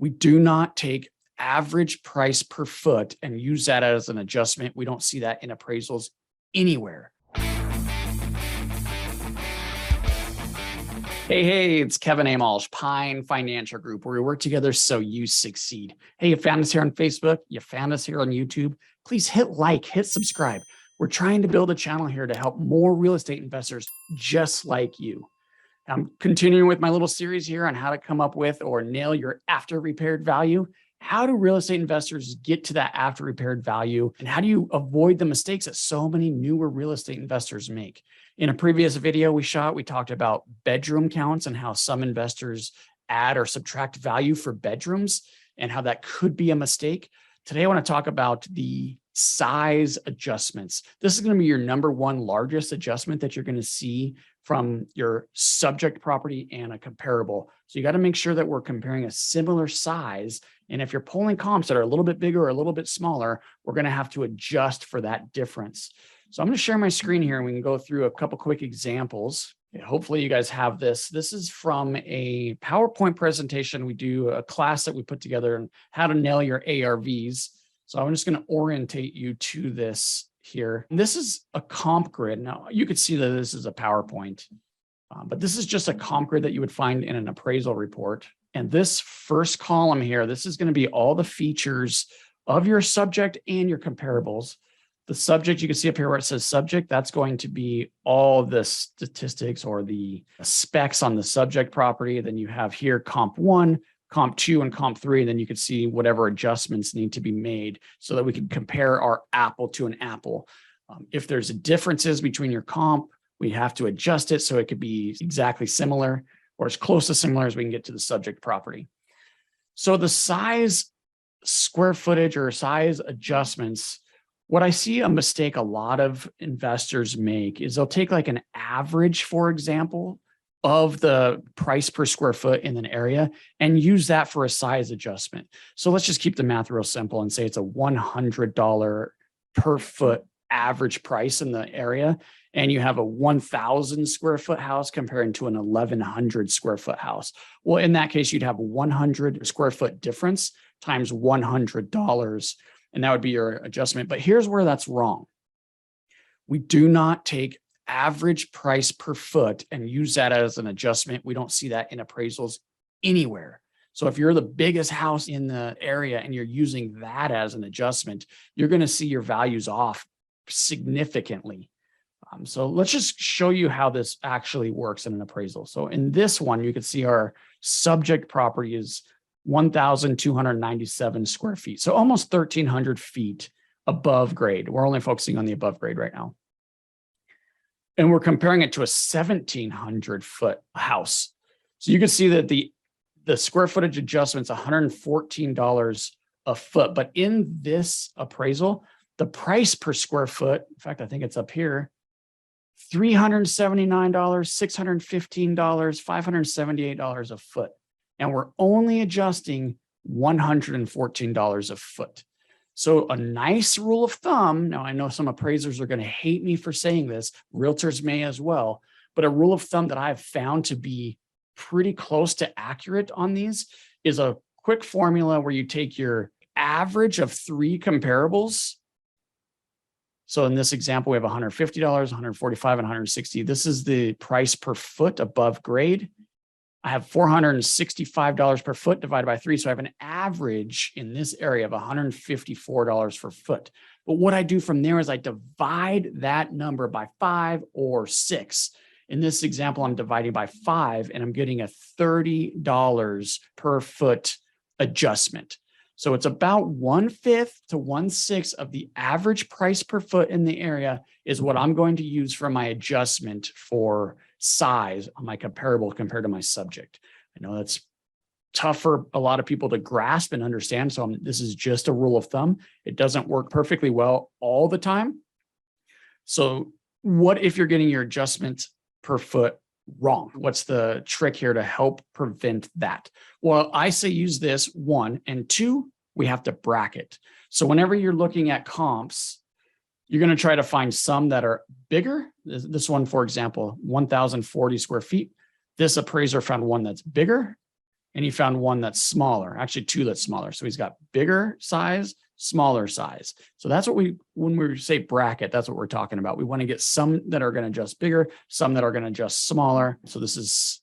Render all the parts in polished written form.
We do not take average price per foot and use that as an adjustment. We don't see that in appraisals anywhere. Hey, it's Kevin Amalsh, Pine Financial Group, where we work together so you succeed. Hey, you found us here on Facebook, you found us here on YouTube. Please hit like, hit subscribe. We're trying to build a channel here to help more real estate investors just like you. I'm continuing with my little series here on how to come up with or nail your after repaired value. How do real estate investors get to that after repaired value? And how do you avoid the mistakes that so many newer real estate investors make? In a previous video we talked about bedroom counts and how some investors add or subtract value for bedrooms and how that could be a mistake. Today, I want to talk about the size adjustments. This is going to be your number one largest adjustment that you're going to see from your subject property and a comparable. So you got to make sure that we're comparing a similar size. And if you're pulling comps that are a little bit bigger or a little bit smaller, we're going to have to adjust for that difference. So I'm going to share my screen here and we can go through a couple quick examples. Hopefully you guys have this. This is from a PowerPoint presentation. We do a class that we put together on how to nail your ARVs. So I'm just going to orientate you to this here. And this is a comp grid. Now you could see that this is a PowerPoint, but this is just a comp grid that you would find in an appraisal report. And this first column here, this is going to be all the features of your subject and your comparables. The subject, you can see up here where it says subject, that's going to be all the statistics or the specs on the subject property. Then you have here comp 1, comp 2, and comp 3. And then you can see whatever adjustments need to be made so that we can compare our apple to an apple. If there's differences between your comp, we have to adjust it so it could be exactly similar or as close to similar as we can get to the subject property. So the size, square footage, or size adjustments, what I see a mistake a lot of investors make is they'll take like an average, for example, of the price per square foot in an area and use that for a size adjustment. So let's just keep the math real simple and say it's a $100 per foot average price in the area. And you have a 1,000 square foot house comparing to an 1,100 square foot house. Well, in that case, you'd have a 100 square foot difference times $100. And that would be your adjustment. But here's where that's wrong. We do not take average price per foot and use that as an adjustment. We don't see that in appraisals anywhere. So if you're the biggest house in the area and you're using that as an adjustment, you're going to see your values off significantly. So let's just show you how this actually works in an appraisal. So in this one, you can see our subject property is 1,297 square feet. So almost 1,300 feet above grade. We're only focusing on the above grade right now. And we're comparing it to a 1,700 foot house. So you can see that the square footage adjustment's $114 a foot. But in this appraisal, the price per square foot, in fact, I think it's up here, $379, $615, $578 a foot. And we're only adjusting $114 a foot. So a nice rule of thumb, now I know some appraisers are going to hate me for saying this, realtors may as well, but a rule of thumb that I've found to be pretty close to accurate on these is a quick formula where you take your average of 3 comparables. So in this example, we have $150, $145, and $160. This is the price per foot above grade. I have $465 per foot divided by 3. So I have an average in this area of $154 per foot. But what I do from there is I divide that number by 5 or 6. In this example, I'm dividing by 5 and I'm getting a $30 per foot adjustment. So it's about 1/5 to 1/6 of the average price per foot in the area is what I'm going to use for my adjustment for size on my comparable compared to my subject. I know that's tough for a lot of people to grasp and understand. So this is just a rule of thumb. It doesn't work perfectly well all the time. So what if you're getting your adjustment per foot wrong? What's the trick here to help prevent that? Well, I say use this, 1, and 2, we have to bracket. So whenever you're looking at comps, you're going to try to find some that are bigger. This one, for example, 1,040 square feet. This appraiser found one that's bigger. and he found one that's smaller, actually two that's smaller. So he's got bigger size, smaller size. So that's what when we say bracket, that's what we're talking about. We want to get some that are going to adjust bigger, some that are going to adjust smaller. So this is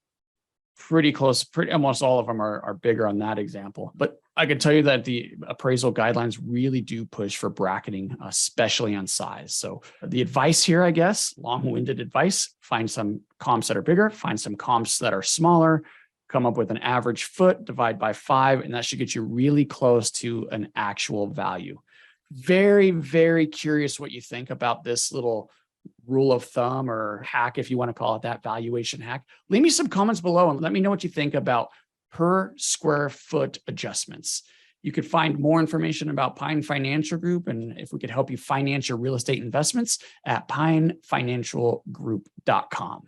pretty close. Almost all of them are bigger on that example. But I can tell you that the appraisal guidelines really do push for bracketing, especially on size. So the advice here, I guess, long-winded advice, find some comps that are bigger, find some comps that are smaller, come up with an average foot, divide by 5, and that should get you really close to an actual value. Very, very curious what you think about this little rule of thumb or hack, if you want to call it that, valuation hack. Leave me some comments below and let me know what you think about per square foot adjustments. You could find more information about Pine Financial Group and if we could help you finance your real estate investments at pinefinancialgroup.com.